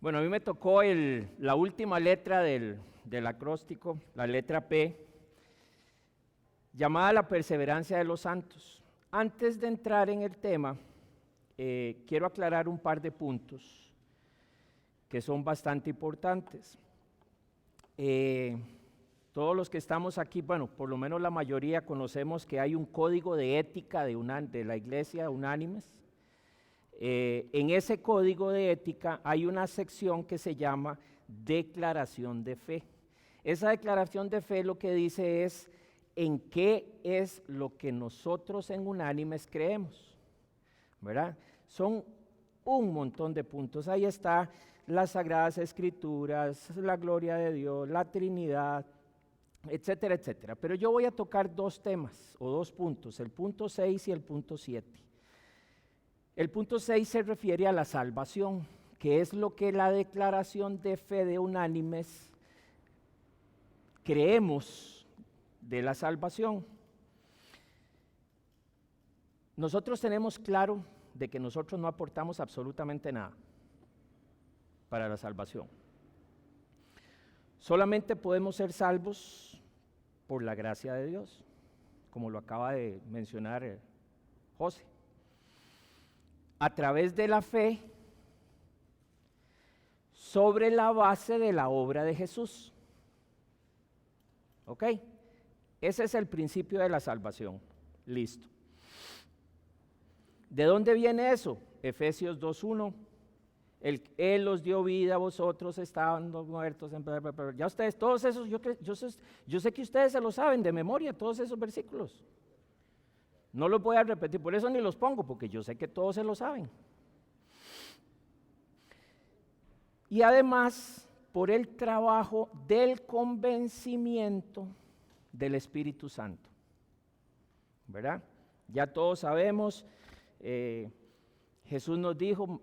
Bueno, a mí me tocó la última letra del acróstico, la letra P, llamada la perseverancia de los santos. Antes de entrar en el tema, quiero aclarar un par de puntos que son bastante importantes. Todos los que estamos aquí, bueno, por lo menos la mayoría conocemos que hay un código de ética de la Iglesia Unánimes. En ese código de ética hay una sección que se llama declaración de fe. Esa declaración de fe lo que dice es en qué es lo que nosotros en Unánimes creemos, ¿verdad? Son un montón de puntos. Ahí está las Sagradas Escrituras, la gloria de Dios, la Trinidad, etcétera, etcétera. Pero yo voy a tocar dos temas o dos puntos, el punto 6 y el punto 7. El punto 6 se refiere a la salvación, que es lo que la declaración de fe de Unánimes creemos de la salvación. Nosotros tenemos claro de que nosotros no aportamos absolutamente nada para la salvación. Solamente podemos ser salvos por la gracia de Dios, como lo acaba de mencionar José. A través de la fe, sobre la base de la obra de Jesús. ¿Ok? Ese es el principio de la salvación. Listo. ¿De dónde viene eso? Efesios 2:1. Él os dio vida, vosotros estaban muertos. Ya ustedes, todos esos, yo sé que ustedes se lo saben de memoria, todos esos versículos. No los voy a repetir, por eso ni los pongo, porque yo sé que todos se lo saben. Y además, por el trabajo del convencimiento del Espíritu Santo. ¿Verdad? Ya todos sabemos, Jesús nos dijo,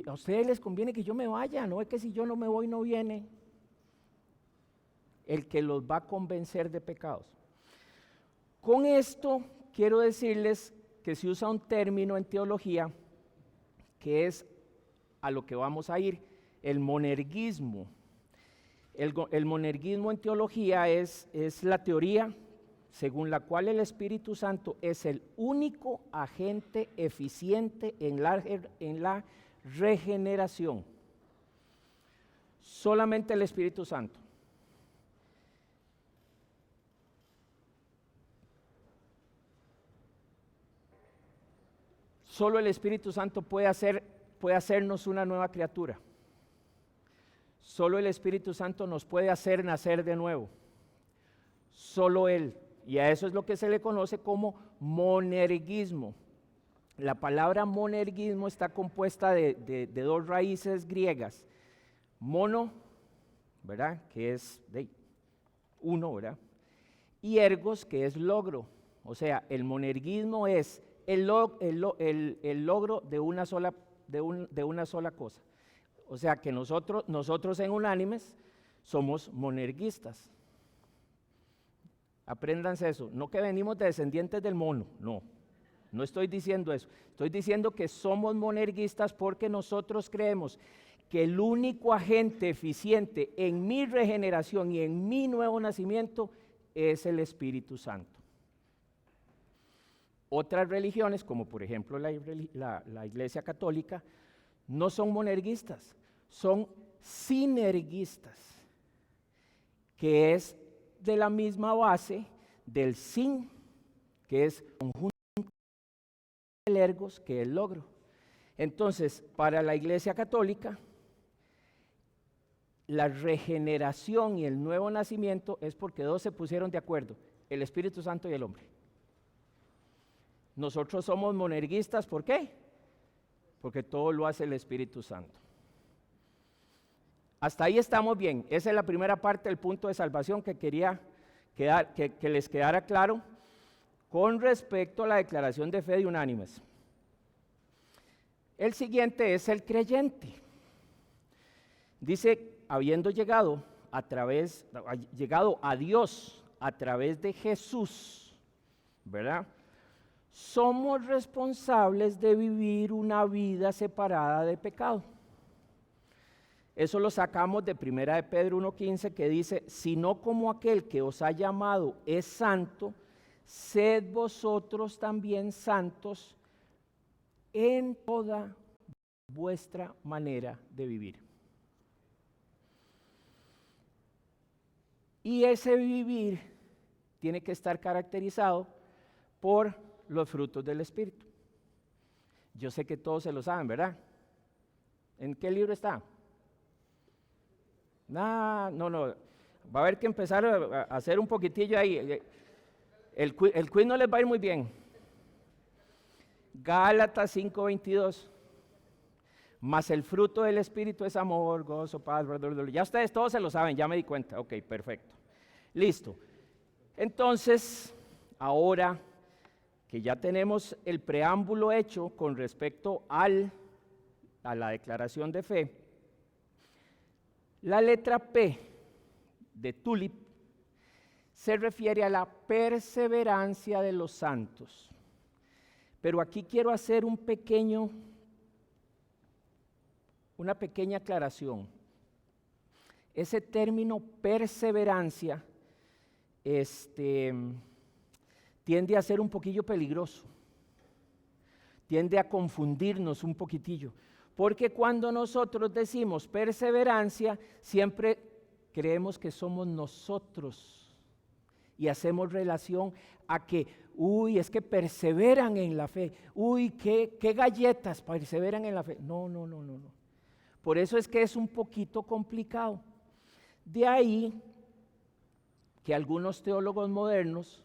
a ustedes les conviene que yo me vaya, no es que si yo no me voy no viene el que los va a convencer de pecados. Con esto quiero decirles que se usa un término en teología que es a lo que vamos a ir, el monergismo. El monergismo en teología es la teoría según la cual el Espíritu Santo es el único agente eficiente en la regeneración. Solamente el Espíritu Santo. Solo el Espíritu Santo puede hacernos una nueva criatura. Solo el Espíritu Santo nos puede hacer nacer de nuevo. Solo Él. Y a eso es lo que se le conoce como monergismo. La palabra monergismo está compuesta de dos raíces griegas. Mono, ¿verdad? Que es uno, ¿verdad? Y ergos, que es logro. O sea, el monergismo es el logro de una sola cosa. O sea que nosotros en Unánimes somos monerguistas. Apréndanse eso, no que venimos de descendientes del mono, no estoy diciendo eso. Estoy diciendo que somos monerguistas porque nosotros creemos que el único agente eficiente en mi regeneración y en mi nuevo nacimiento es el Espíritu Santo. Otras religiones, como por ejemplo la Iglesia Católica, no son monerguistas, son sinerguistas, que es de la misma base del sin, que es conjunto del ergos, que es el logro. Entonces, para la Iglesia Católica, la regeneración y el nuevo nacimiento es porque dos se pusieron de acuerdo, el Espíritu Santo y el hombre. Nosotros somos monerguistas, ¿por qué? Porque todo lo hace el Espíritu Santo. Hasta ahí estamos bien. Esa es la primera parte del punto de salvación que quería que les quedara claro con respecto a la declaración de fe de Unánimes. El siguiente es el creyente. Dice, habiendo llegado a Dios a través de Jesús, ¿verdad? Somos responsables de vivir una vida separada de pecado. Eso lo sacamos de 1 de Pedro 1:15, que dice, sino como aquel que os ha llamado es santo, sed vosotros también santos en toda vuestra manera de vivir. Y ese vivir tiene que estar caracterizado por los frutos del Espíritu. Yo sé que todos se lo saben, ¿verdad? ¿En qué libro está? No. Va a haber que empezar a hacer un poquitillo ahí. El quiz no les va a ir muy bien. Gálatas 5:22. Mas el fruto del Espíritu es amor, gozo, paz, ya ustedes todos se lo saben, ya me di cuenta. Ok, perfecto. Listo. Entonces, ahora que ya tenemos el preámbulo hecho con respecto a la declaración de fe, la letra P de TULIP se refiere a la perseverancia de los santos. Pero aquí quiero hacer una pequeña aclaración. Ese término perseverancia tiende a ser un poquillo peligroso, tiende a confundirnos un poquitillo, porque cuando nosotros decimos perseverancia, siempre creemos que somos nosotros y hacemos relación a que, es que perseveran en la fe, qué galletas perseveran en la fe. No. Por eso es que es un poquito complicado. De ahí que algunos teólogos modernos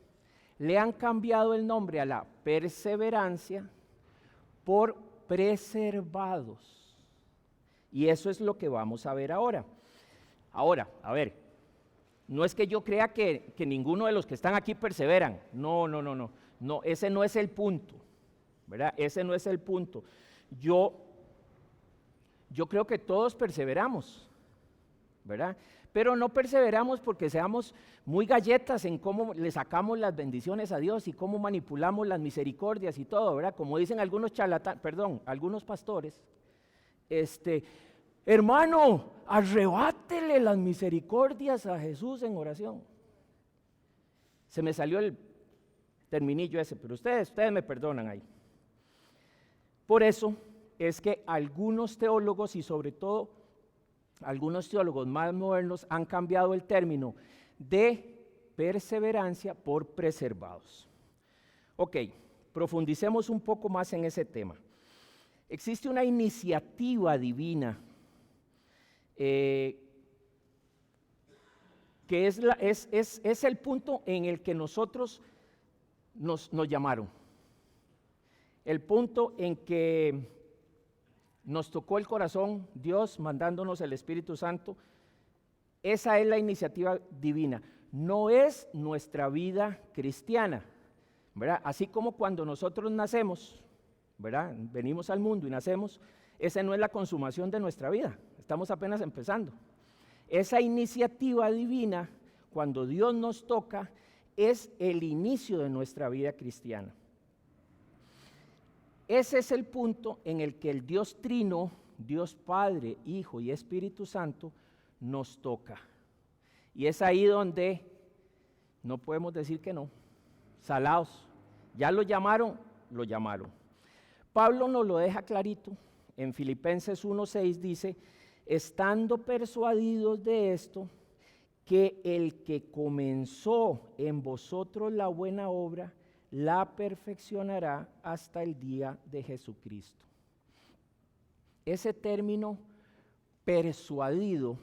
le han cambiado el nombre a la perseverancia por preservados. Y eso es lo que vamos a ver ahora. Ahora, a ver, no es que yo crea que ninguno de los que están aquí perseveran. No, ese no es el punto, ¿verdad? Ese no es el punto. Yo creo que todos perseveramos, ¿verdad? Pero no perseveramos porque seamos muy galletas en cómo le sacamos las bendiciones a Dios y cómo manipulamos las misericordias y todo, ¿verdad? Como dicen algunos algunos pastores, hermano, arrebátele las misericordias a Jesús en oración. Se me salió el terminillo ese, pero ustedes me perdonan ahí. Por eso es que algunos teólogos y sobre todo algunos teólogos más modernos han cambiado el término de perseverancia por preservados. Ok, profundicemos un poco más en ese tema. Existe una iniciativa divina que es el punto en el que nosotros nos llamaron. El punto en que nos tocó el corazón, Dios mandándonos el Espíritu Santo. Esa es la iniciativa divina. No es nuestra vida cristiana, ¿verdad? Así como cuando nosotros nacemos, ¿verdad? Venimos al mundo y nacemos, esa no es la consumación de nuestra vida. Estamos apenas empezando. Esa iniciativa divina, cuando Dios nos toca, es el inicio de nuestra vida cristiana. Ese es el punto en el que el Dios Trino, Dios Padre, Hijo y Espíritu Santo, nos toca. Y es ahí donde no podemos decir que no. Salados. Ya lo llamaron. Pablo nos lo deja clarito. En Filipenses 1:6 dice, estando persuadidos de esto, que el que comenzó en vosotros la buena obra, la perfeccionará hasta el día de Jesucristo. Ese término persuadido,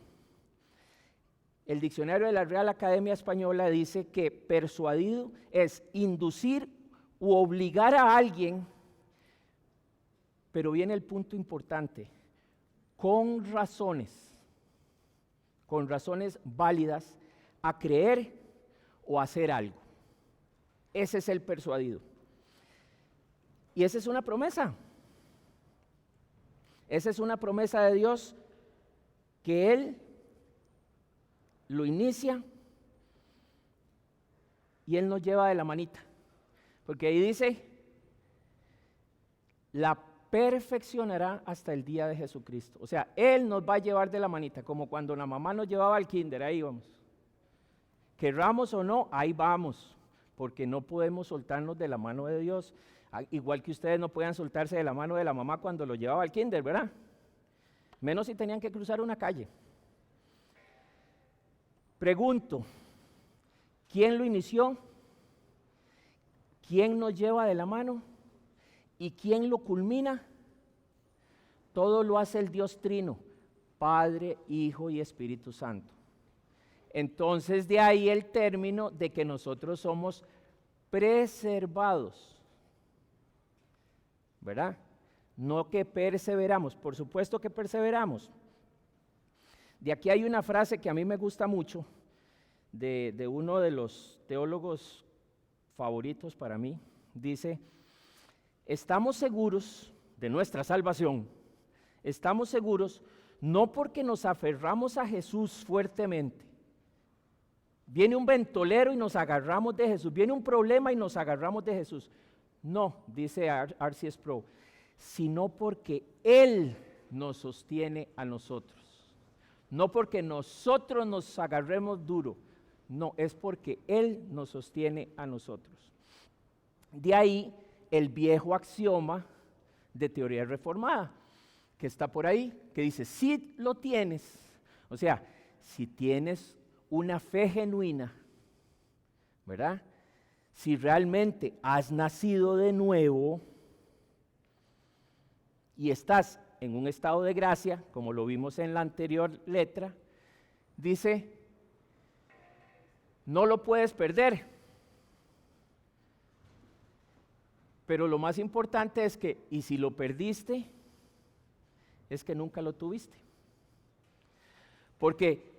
el diccionario de la Real Academia Española dice que persuadido es inducir u obligar a alguien, pero viene el punto importante, con razones válidas, a creer o hacer algo. Ese es el persuadido. Y esa es una promesa. Esa es una promesa de Dios que Él lo inicia y Él nos lleva de la manita. Porque ahí dice, la perfeccionará hasta el día de Jesucristo. O sea, Él nos va a llevar de la manita, como cuando la mamá nos llevaba al kinder, ahí vamos. Querramos o no, ahí vamos, porque no podemos soltarnos de la mano de Dios. Igual que ustedes no puedan soltarse de la mano de la mamá cuando lo llevaba al kinder, ¿verdad? Menos si tenían que cruzar una calle. Pregunto, ¿quién lo inició? ¿Quién nos lleva de la mano? ¿Y quién lo culmina? Todo lo hace el Dios Trino, Padre, Hijo y Espíritu Santo. Entonces de ahí el término de que nosotros somos preservados, ¿verdad? No que perseveramos, por supuesto que perseveramos. De aquí hay una frase que a mí me gusta mucho, de uno de los teólogos favoritos para mí. Dice, estamos seguros de nuestra salvación, estamos seguros no porque nos aferramos a Jesús fuertemente. Viene un ventolero y nos agarramos de Jesús, viene un problema y nos agarramos de Jesús. No, dice R.C. Sproul, sino porque Él nos sostiene a nosotros. No porque nosotros nos agarremos duro, no, es porque Él nos sostiene a nosotros. De ahí el viejo axioma de teoría reformada, que está por ahí, que dice, si lo tienes, o sea, si tienes una fe genuina, ¿verdad? Si realmente has nacido de nuevo y estás en un estado de gracia, como lo vimos en la anterior letra, dice, no lo puedes perder. Pero lo más importante es que, y si lo perdiste, es que nunca lo tuviste. Porque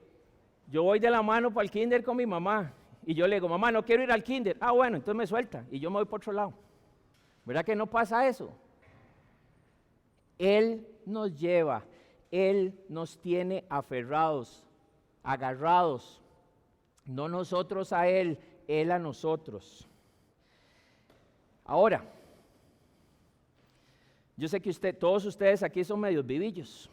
yo voy de la mano para el kinder con mi mamá, y yo le digo, mamá, no quiero ir al kinder. Ah, bueno, entonces me suelta, y yo me voy por otro lado. ¿Verdad que no pasa eso? Él nos lleva, Él nos tiene aferrados, agarrados, no nosotros a Él, Él a nosotros. Ahora, yo sé que todos ustedes aquí son medios vivillos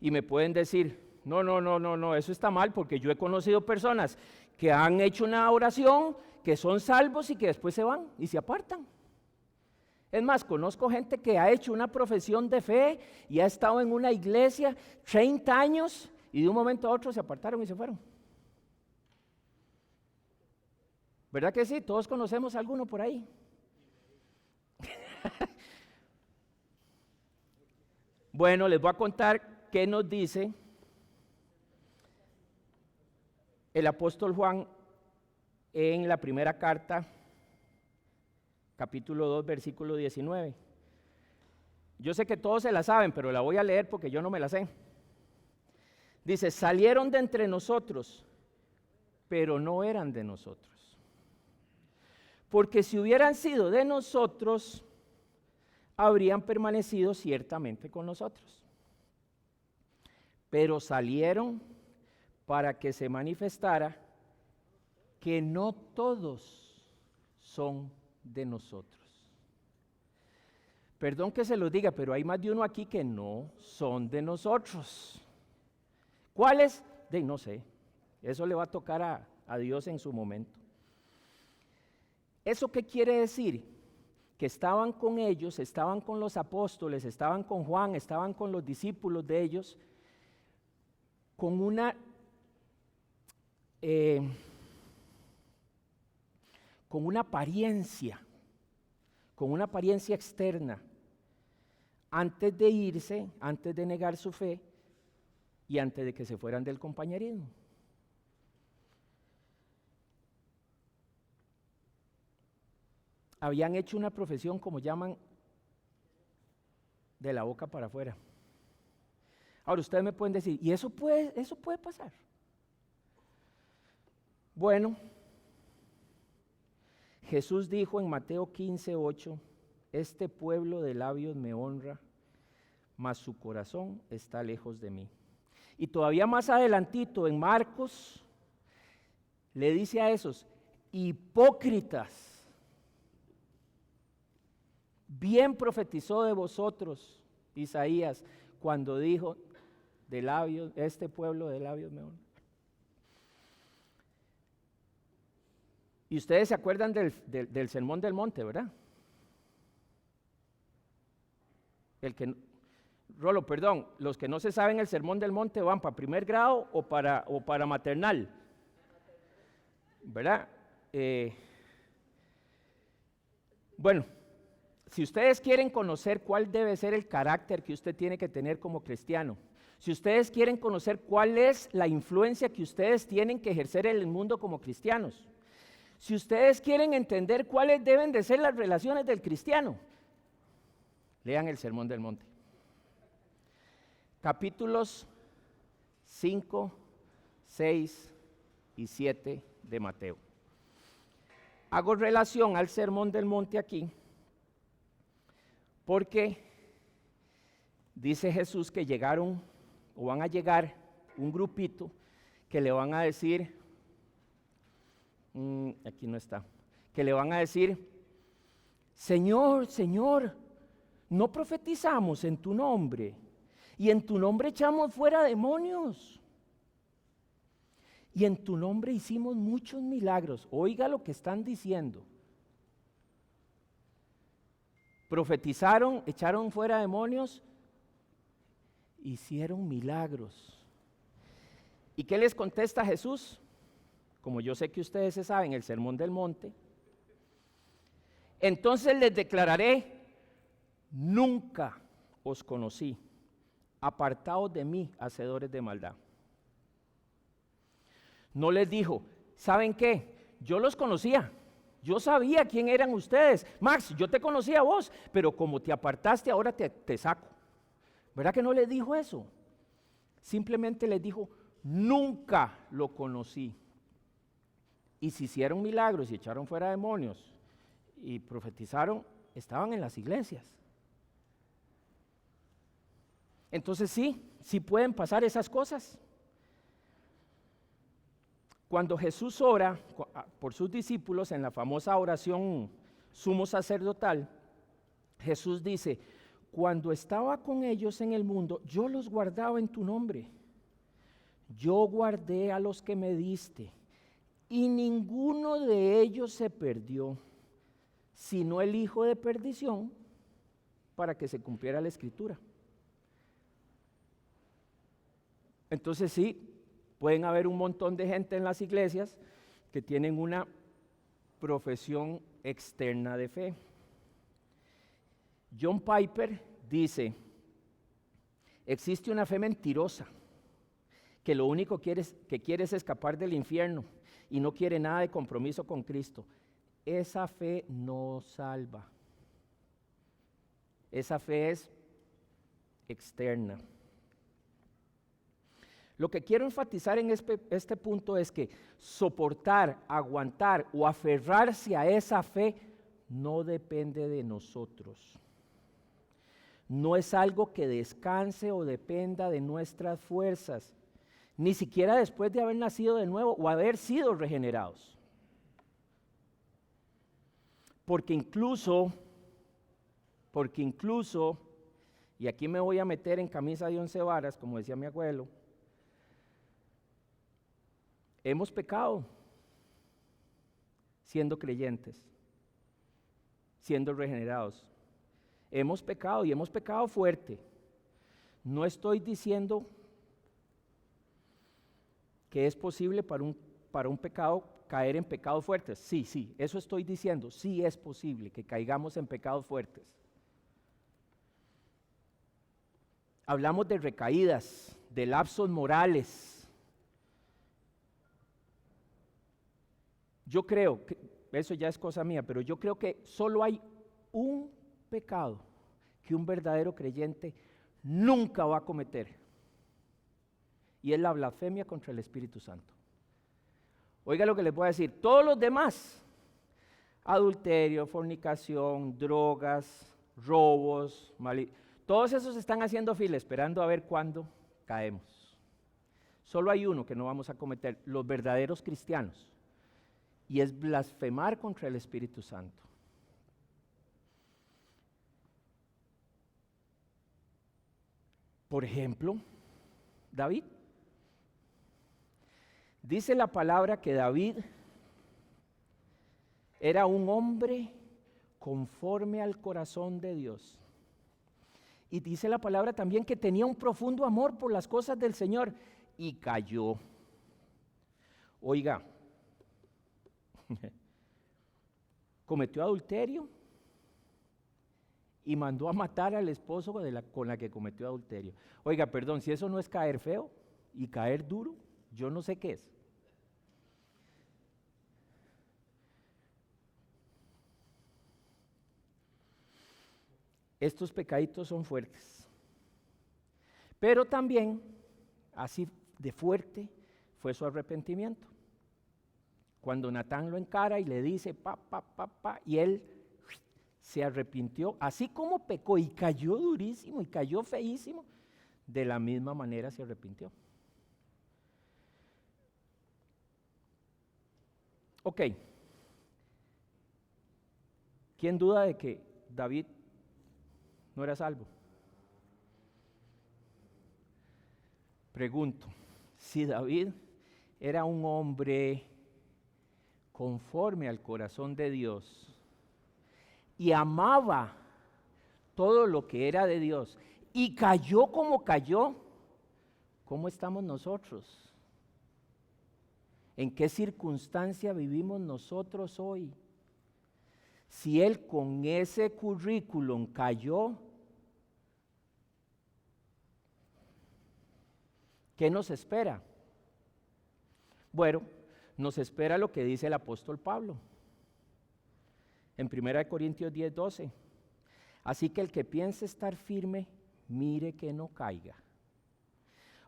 y me pueden decir, no, eso está mal porque yo he conocido personas que han hecho una oración, que son salvos y que después se van y se apartan. Es más, conozco gente que ha hecho una profesión de fe y ha estado en una iglesia 30 años y de un momento a otro se apartaron y se fueron. ¿Verdad que sí? Todos conocemos a alguno por ahí. Bueno, les voy a contar qué nos dice el apóstol Juan en la primera carta, capítulo 2, versículo 19. Yo sé que todos se la saben, pero la voy a leer porque yo no me la sé. Dice, salieron de entre nosotros, pero no eran de nosotros. Porque si hubieran sido de nosotros, habrían permanecido ciertamente con nosotros. Pero salieron para que se manifestara que no todos son de nosotros. Perdón que se los diga, pero hay más de uno aquí que no son de nosotros. ¿Cuáles? No sé. Eso le va a tocar a Dios en su momento. ¿Eso qué quiere decir? Que estaban con ellos, estaban con los apóstoles, estaban con Juan, estaban con los discípulos de ellos, con una apariencia externa, antes de irse, antes de negar su fe y antes de que se fueran del compañerismo. Habían hecho una profesión, como llaman, de la boca para afuera. Ahora ustedes me pueden decir, ¿y eso puede pasar? Bueno, Jesús dijo en Mateo 15:8, este pueblo de labios me honra, mas su corazón está lejos de mí. Y todavía más adelantito en Marcos, le dice a esos hipócritas, Bien profetizó de vosotros Isaías cuando dijo, de labios, este pueblo de labios me honra. Y ustedes se acuerdan del Sermón del Monte, ¿verdad? Rolo, perdón, los que no se saben el Sermón del Monte van para primer grado o para maternal, ¿verdad? Bueno, si ustedes quieren conocer cuál debe ser el carácter que usted tiene que tener como cristiano, si ustedes quieren conocer cuál es la influencia que ustedes tienen que ejercer en el mundo como cristianos, si ustedes quieren entender cuáles deben de ser las relaciones del cristiano, lean el Sermón del Monte. Capítulos 5, 6 y 7 de Mateo. Hago relación al Sermón del Monte aquí porque dice Jesús que llegaron o van a llegar un grupito que le van a decir, aquí no está, que le van a decir, Señor, Señor, no profetizamos en tu nombre y en tu nombre echamos fuera demonios y en tu nombre hicimos muchos milagros. Oiga lo que están diciendo. Profetizaron, echaron fuera demonios, hicieron milagros. ¿Y qué les contesta Jesús? Como yo sé que ustedes se saben el Sermón del Monte, entonces les declararé, nunca os conocí, apartaos de mí, hacedores de maldad. No les dijo, ¿saben qué? Yo los conocía, yo sabía quién eran ustedes. Max, yo te conocía a vos, pero como te apartaste, ahora te saco. ¿Verdad que no les dijo eso? Simplemente les dijo, nunca lo conocí. Y si hicieron milagros y echaron fuera demonios y profetizaron, estaban en las iglesias. Entonces sí pueden pasar esas cosas. Cuando Jesús ora por sus discípulos en la famosa oración sumo sacerdotal, Jesús dice, cuando estaba con ellos en el mundo, yo los guardaba en tu nombre. Yo guardé a los que me diste, y ninguno de ellos se perdió, sino el hijo de perdición, para que se cumpliera la escritura. Entonces sí, pueden haber un montón de gente en las iglesias que tienen una profesión externa de fe. John Piper dice, existe una fe mentirosa que lo único que quiere es escapar del infierno y no quiere nada de compromiso con Cristo. Esa fe no salva. Esa fe es externa. Lo que quiero enfatizar en este punto es que soportar, aguantar o aferrarse a esa fe no depende de nosotros. No es algo que descanse o dependa de nuestras fuerzas, ni siquiera después de haber nacido de nuevo o haber sido regenerados. Porque incluso, y aquí me voy a meter en camisa de 11 varas, como decía mi abuelo, hemos pecado siendo creyentes, siendo regenerados. Hemos pecado y hemos pecado fuerte. No estoy diciendo que es posible para un pecado caer en pecados fuertes. Sí, eso estoy diciendo. Sí es posible que caigamos en pecados fuertes. Hablamos de recaídas, de lapsos morales. Yo creo que, eso ya es cosa mía, pero yo creo que solo hay un pecado que un verdadero creyente nunca va a cometer, y es la blasfemia contra el Espíritu Santo. Oiga lo que les voy a decir, todos los demás, adulterio, fornicación, drogas, robos, todos esos están haciendo fila esperando a ver cuándo caemos. Solo hay uno que no vamos a cometer, los verdaderos cristianos, y es blasfemar contra el Espíritu Santo. Por ejemplo, David. Dice la palabra que David era un hombre conforme al corazón de Dios. Y dice la palabra también que tenía un profundo amor por las cosas del Señor y cayó. Oiga, cometió adulterio y mandó a matar al esposo con la que cometió adulterio. Oiga, perdón, si eso no es caer feo y caer duro, yo no sé qué es. Estos pecaditos son fuertes. Pero también, así de fuerte, fue su arrepentimiento. Cuando Natán lo encara y le dice, y él se arrepintió, así como pecó y cayó durísimo y cayó feísimo, de la misma manera se arrepintió. Ok. ¿Quién duda de que David no era salvo? Pregunto, si David era un hombre conforme al corazón de Dios y amaba todo lo que era de Dios y cayó como cayó, ¿cómo estamos nosotros? ¿En qué circunstancia vivimos nosotros hoy? Si él con ese currículum cayó, ¿qué nos espera? Bueno, nos espera lo que dice el apóstol Pablo en 1 Corintios 10:12. Así que el que piense estar firme, mire que no caiga.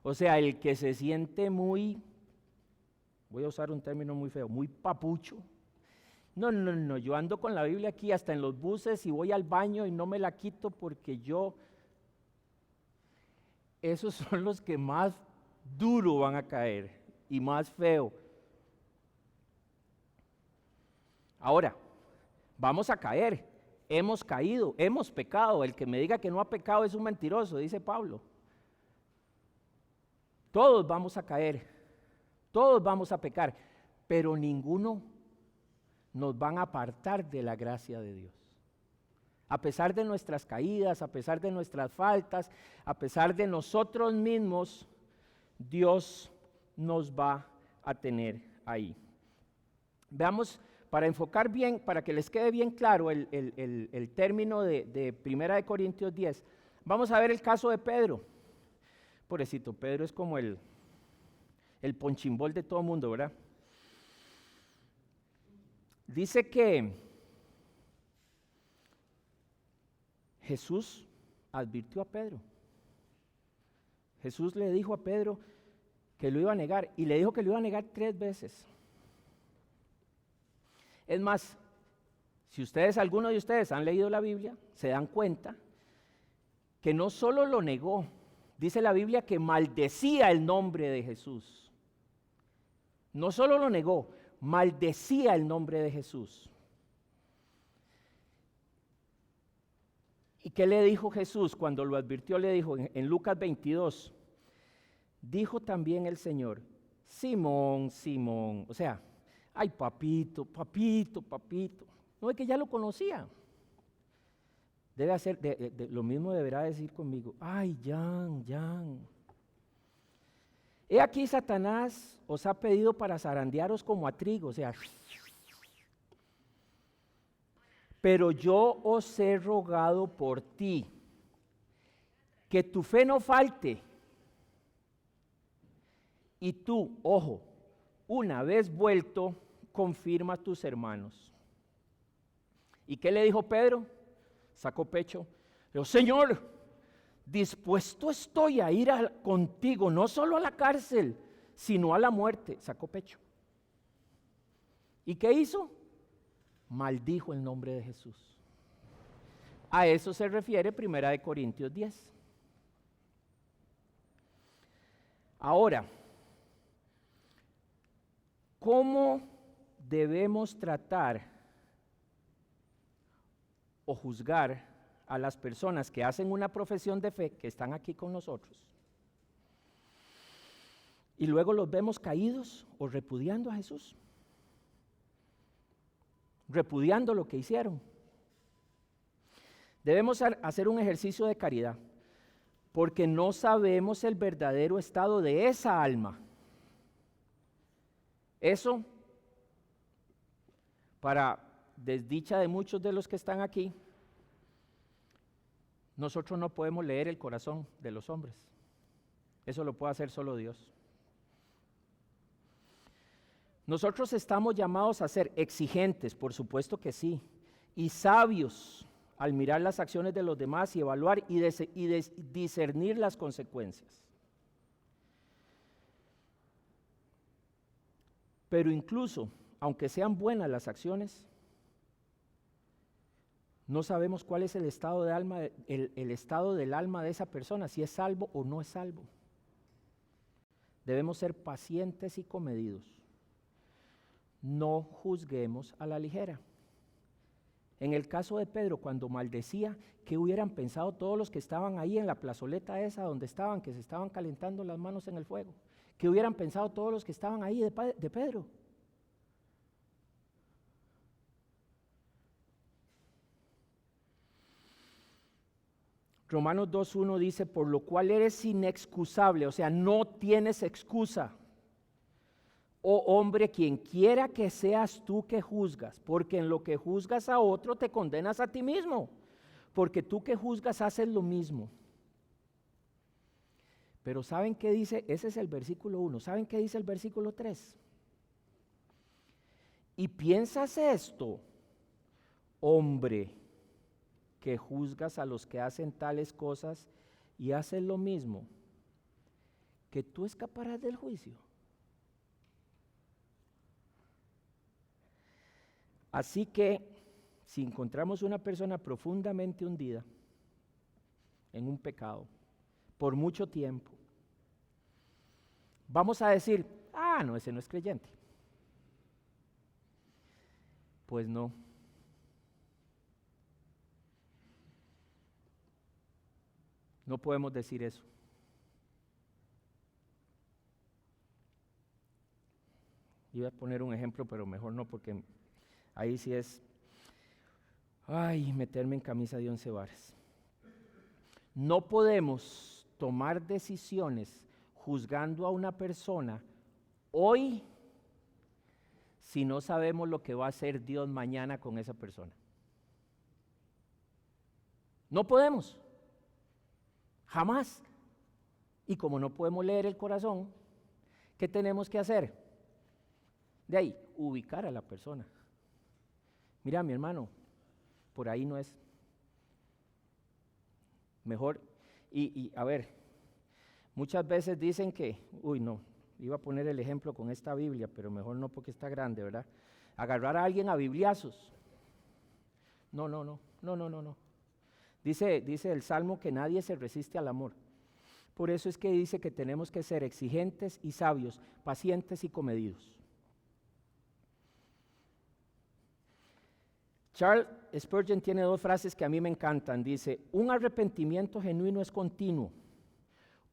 O sea, el que se siente muy, voy a usar un término muy feo, muy papucho. No, yo ando con la Biblia aquí hasta en los buses y voy al baño y no me la quito porque esos son los que más duro van a caer y más feo. Ahora, vamos a caer, hemos caído, hemos pecado. El que me diga que no ha pecado es un mentiroso, dice Pablo. Todos vamos a caer, todos vamos a pecar, pero ninguno nos van a apartar de la gracia de Dios. A pesar de nuestras caídas, a pesar de nuestras faltas, a pesar de nosotros mismos, Dios nos va a tener ahí. Veamos, para enfocar bien, para que les quede bien claro el término de 1 Corintios 10, vamos a ver el caso de Pedro. Pobrecito, Pedro es como el ponchimbol de todo el mundo, ¿verdad? Dice que Jesús advirtió a Pedro. Jesús le dijo a Pedro que lo iba a negar y le dijo que lo iba a negar 3 veces. Es más, si alguno de ustedes han leído la Biblia, se dan cuenta que no solo lo negó, dice la Biblia que maldecía el nombre de Jesús. No solo lo negó, maldecía el nombre de Jesús. ¿Y qué le dijo Jesús cuando lo advirtió? Le dijo en Lucas 22, dijo también el Señor, Simón, Simón, o sea, ay papito. No es que ya lo conocía. Debe hacer, lo mismo deberá decir conmigo, ay Jan. He aquí Satanás os ha pedido para zarandearos como a trigo, o sea, pero yo os he rogado por ti, que tu fe no falte. Y tú, ojo, una vez vuelto, confirma a tus hermanos. ¿Y qué le dijo Pedro? Sacó pecho. Le dijo, Señor, dispuesto estoy a ir contigo, no solo a la cárcel, sino a la muerte. Sacó pecho. ¿Y qué hizo? Maldijo el nombre de Jesús. A eso se refiere 1 Corintios 10. Ahora, ¿cómo debemos tratar o juzgar a las personas que hacen una profesión de fe, que están aquí con nosotros, y luego los vemos caídos o repudiando a Jesús, repudiando lo que hicieron. Debemos hacer un ejercicio de caridad, porque no sabemos el verdadero estado de esa alma. Eso, para desdicha de muchos de los que están aquí, nosotros no podemos leer el corazón de los hombres. Eso lo puede hacer solo Dios. Nosotros estamos llamados a ser exigentes, por supuesto que sí, y sabios al mirar las acciones de los demás y evaluar y discernir las consecuencias. Pero incluso, aunque sean buenas las acciones, no sabemos cuál es el estado de alma, el estado del alma de esa persona, si es salvo o no es salvo. Debemos ser pacientes y comedidos. No juzguemos a la ligera. En el caso de Pedro, cuando maldecía, ¿qué hubieran pensado todos los que estaban ahí en la plazoleta esa donde estaban, que se estaban calentando las manos en el fuego? ¿Qué hubieran pensado todos los que estaban ahí de Pedro? Romanos 2:1 dice, por lo cual eres inexcusable, o sea, no tienes excusa. Oh hombre, quien quiera que seas tú que juzgas, porque en lo que juzgas a otro te condenas a ti mismo, porque tú que juzgas haces lo mismo. Pero ¿saben qué dice? Ese es el versículo 1. ¿Saben qué dice el versículo 3? Y piensas esto, hombre, que juzgas a los que hacen tales cosas y haces lo mismo, que tú escaparás del juicio. Así que, si encontramos una persona profundamente hundida en un pecado, por mucho tiempo, vamos a decir, no, ese no es creyente. Pues no. No podemos decir eso. Iba a poner un ejemplo, pero mejor no, porque ahí sí es, meterme en camisa de 11 varas. No podemos tomar decisiones juzgando a una persona hoy si no sabemos lo que va a hacer Dios mañana con esa persona. No podemos, jamás. Y como no podemos leer el corazón, ¿qué tenemos que hacer? De ahí, ubicar a la persona. Mira, mi hermano, por ahí no es. Mejor, y a ver, muchas veces dicen que, no, iba a poner el ejemplo con esta Biblia, pero mejor no porque está grande, ¿verdad? Agarrar a alguien a bibliazos. No. Dice el Salmo que nadie se resiste al amor. Por eso es que dice que tenemos que ser exigentes y sabios, pacientes y comedidos. Charles Spurgeon tiene 2 frases que a mí me encantan. Dice, un arrepentimiento genuino es continuo.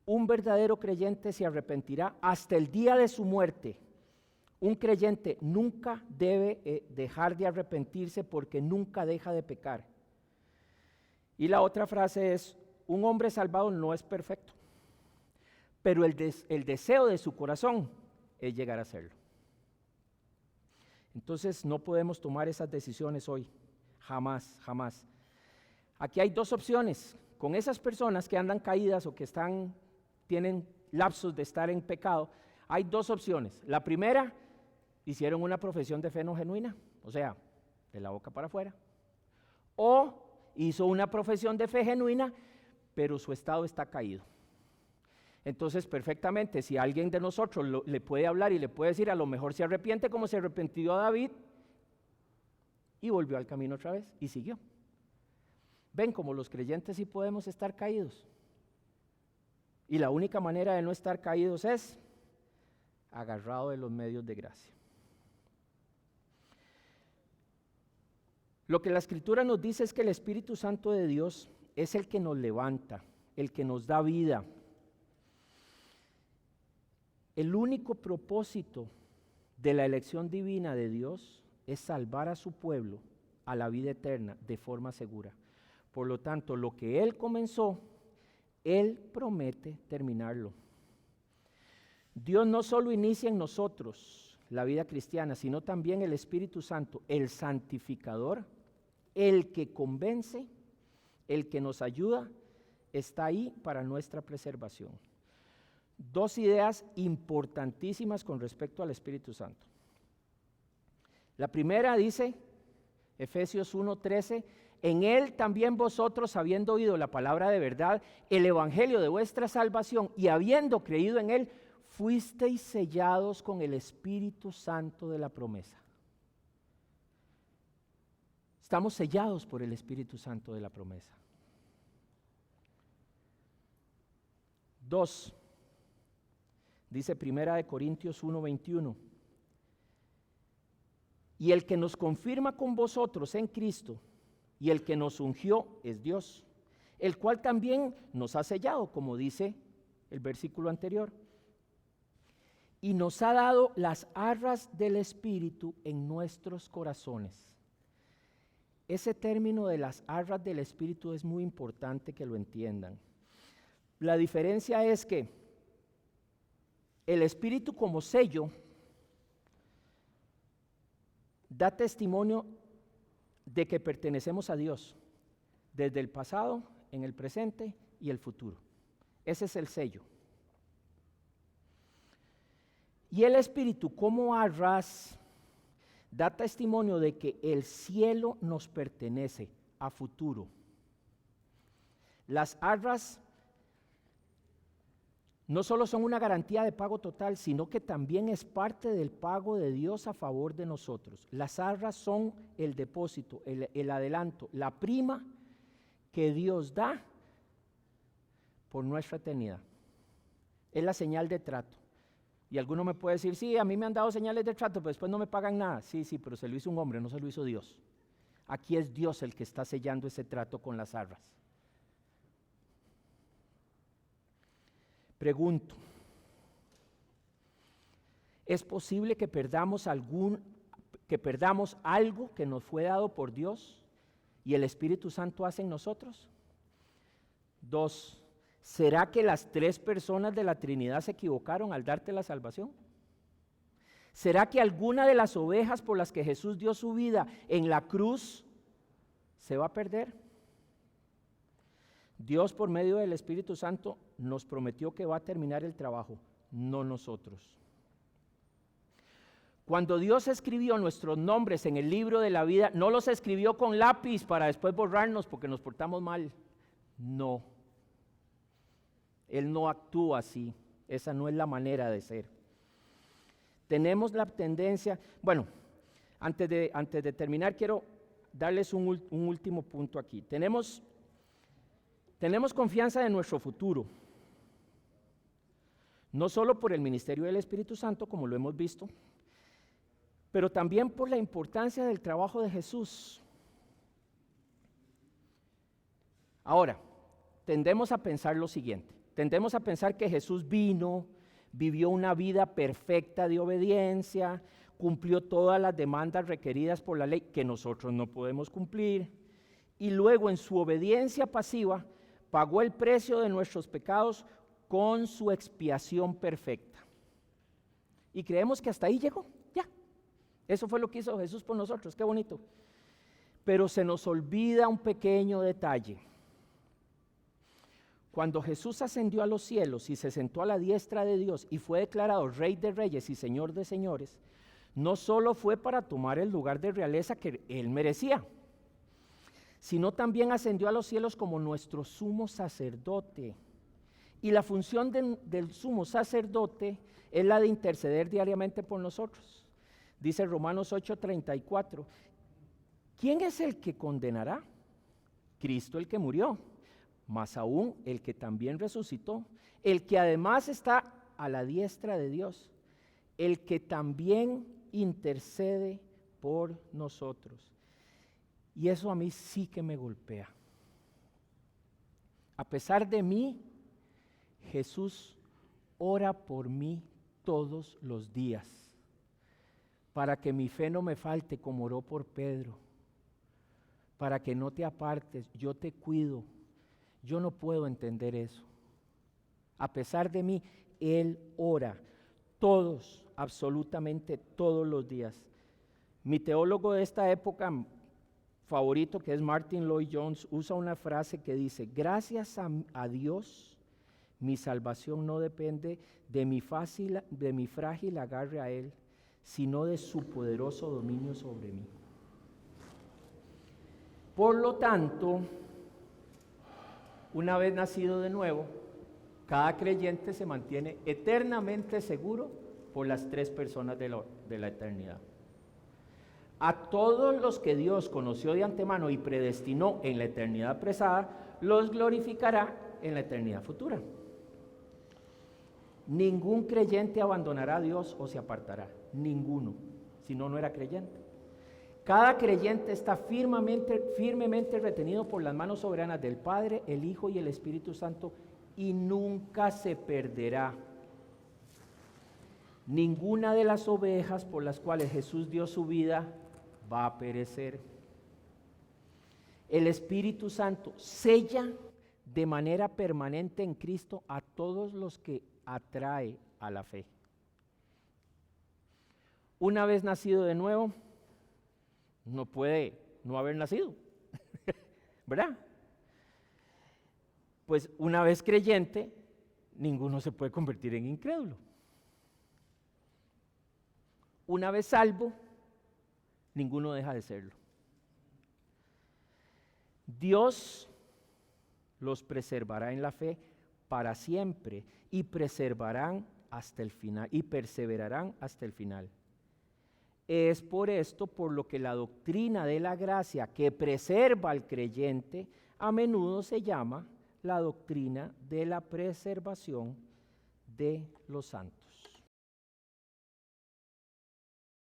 Un verdadero creyente se arrepentirá hasta el día de su muerte. Un creyente nunca debe dejar de arrepentirse porque nunca deja de pecar. Y la otra frase es, un hombre salvado no es perfecto, pero el deseo de su corazón es llegar a serlo. Entonces no podemos tomar esas decisiones hoy, jamás. Aquí hay 2 opciones, con esas personas que andan caídas o que tienen lapsos de estar en pecado, hay 2 opciones. La primera, hicieron una profesión de fe no genuina, o sea, de la boca para afuera, o hizo una profesión de fe genuina, pero su estado está caído. Entonces, perfectamente, si alguien de nosotros le puede hablar y le puede decir, a lo mejor se arrepiente como se arrepintió a David, y volvió al camino otra vez, y siguió. Ven, como los creyentes sí podemos estar caídos. Y la única manera de no estar caídos es agarrado de los medios de gracia. Lo que la Escritura nos dice es que el Espíritu Santo de Dios es el que nos levanta, el que nos da vida. El único propósito de la elección divina de Dios es salvar a su pueblo a la vida eterna de forma segura. Por lo tanto, lo que Él comenzó, Él promete terminarlo. Dios no solo inicia en nosotros la vida cristiana, sino también el Espíritu Santo, el santificador, el que convence, el que nos ayuda, está ahí para nuestra preservación. Dos ideas importantísimas con respecto al Espíritu Santo. La primera dice, Efesios 1:13, en Él también vosotros, habiendo oído la palabra de verdad, el evangelio de vuestra salvación, y habiendo creído en Él, fuisteis sellados con el Espíritu Santo de la promesa. Estamos sellados por el Espíritu Santo de la promesa. 2. Dice 1 Corintios 1:21. Y el que nos confirma con vosotros en Cristo, y el que nos ungió es Dios, el cual también nos ha sellado, como dice el versículo anterior. Y nos ha dado las arras del Espíritu en nuestros corazones. Ese término de las arras del Espíritu es muy importante que lo entiendan. La diferencia es que el Espíritu como sello da testimonio de que pertenecemos a Dios desde el pasado, en el presente y el futuro. Ese es el sello. Y el Espíritu como arras da testimonio de que el cielo nos pertenece a futuro. Las arras no solo son una garantía de pago total, sino que también es parte del pago de Dios a favor de nosotros. Las arras son el depósito, el adelanto, la prima que Dios da por nuestra eternidad. Es la señal de trato. Y alguno me puede decir, sí, a mí me han dado señales de trato, pero después no me pagan nada. Sí, pero se lo hizo un hombre, no se lo hizo Dios. Aquí es Dios el que está sellando ese trato con las arras. Pregunto, ¿es posible que perdamos algo que nos fue dado por Dios y el Espíritu Santo hace en nosotros? 2. ¿Será que las 3 personas de la Trinidad se equivocaron al darte la salvación? ¿Será que alguna de las ovejas por las que Jesús dio su vida en la cruz se va a perder? Dios, por medio del Espíritu Santo, nos prometió que va a terminar el trabajo, no nosotros. Cuando Dios escribió nuestros nombres en el libro de la vida, no los escribió con lápiz para después borrarnos porque nos portamos mal. No. Él no actúa así. Esa no es la manera de ser. Tenemos la tendencia, bueno, antes de terminar quiero darles un último punto aquí. Tenemos confianza en nuestro futuro, no solo por el ministerio del Espíritu Santo, como lo hemos visto, pero también por la importancia del trabajo de Jesús. Ahora, tendemos a pensar lo siguiente, tendemos a pensar que Jesús vivió una vida perfecta de obediencia, cumplió todas las demandas requeridas por la ley que nosotros no podemos cumplir, y luego en su obediencia pasiva pagó el precio de nuestros pecados con su expiación perfecta. Y creemos que hasta ahí llegó, ya. Eso fue lo que hizo Jesús por nosotros, qué bonito. Pero se nos olvida un pequeño detalle. Cuando Jesús ascendió a los cielos y se sentó a la diestra de Dios y fue declarado Rey de Reyes y Señor de Señores, no solo fue para tomar el lugar de realeza que Él merecía, sino también ascendió a los cielos como nuestro sumo sacerdote. Y la función del sumo sacerdote es la de interceder diariamente por nosotros. Dice Romanos 8:34, ¿quién es el que condenará? Cristo el que murió, más aún el que también resucitó, el que además está a la diestra de Dios, el que también intercede por nosotros. Y eso a mí sí que me golpea. A pesar de mí, Jesús ora por mí todos los días, para que mi fe no me falte, como oró por Pedro, para que no te apartes, yo te cuido. Yo no puedo entender eso. A pesar de mí, Él ora todos, absolutamente todos los días. Mi teólogo de esta época favorito, que es Martin Lloyd Jones, usa una frase que dice: gracias a Dios, mi salvación no depende de mi frágil agarre a Él, sino de su poderoso dominio sobre mí. Por lo tanto, una vez nacido de nuevo, cada creyente se mantiene eternamente seguro por las tres personas de la eternidad. A todos los que Dios conoció de antemano y predestinó en la eternidad pasada, los glorificará en la eternidad futura. Ningún creyente abandonará a Dios o se apartará, ninguno, si no era creyente. Cada creyente está firmemente retenido por las manos soberanas del Padre, el Hijo y el Espíritu Santo, y nunca se perderá. Ninguna de las ovejas por las cuales Jesús dio su vida va a perecer. El Espíritu Santo sella de manera permanente en Cristo a todos los que atrae a la fe. Una vez nacido de nuevo, no puede no haber nacido, ¿verdad? Pues una vez creyente, ninguno se puede convertir en incrédulo. Una vez salvo, ninguno deja de serlo. Dios los preservará en la fe para siempre y perseverarán hasta el final. Es por esto por lo que la doctrina de la gracia que preserva al creyente a menudo se llama la doctrina de la preservación de los santos.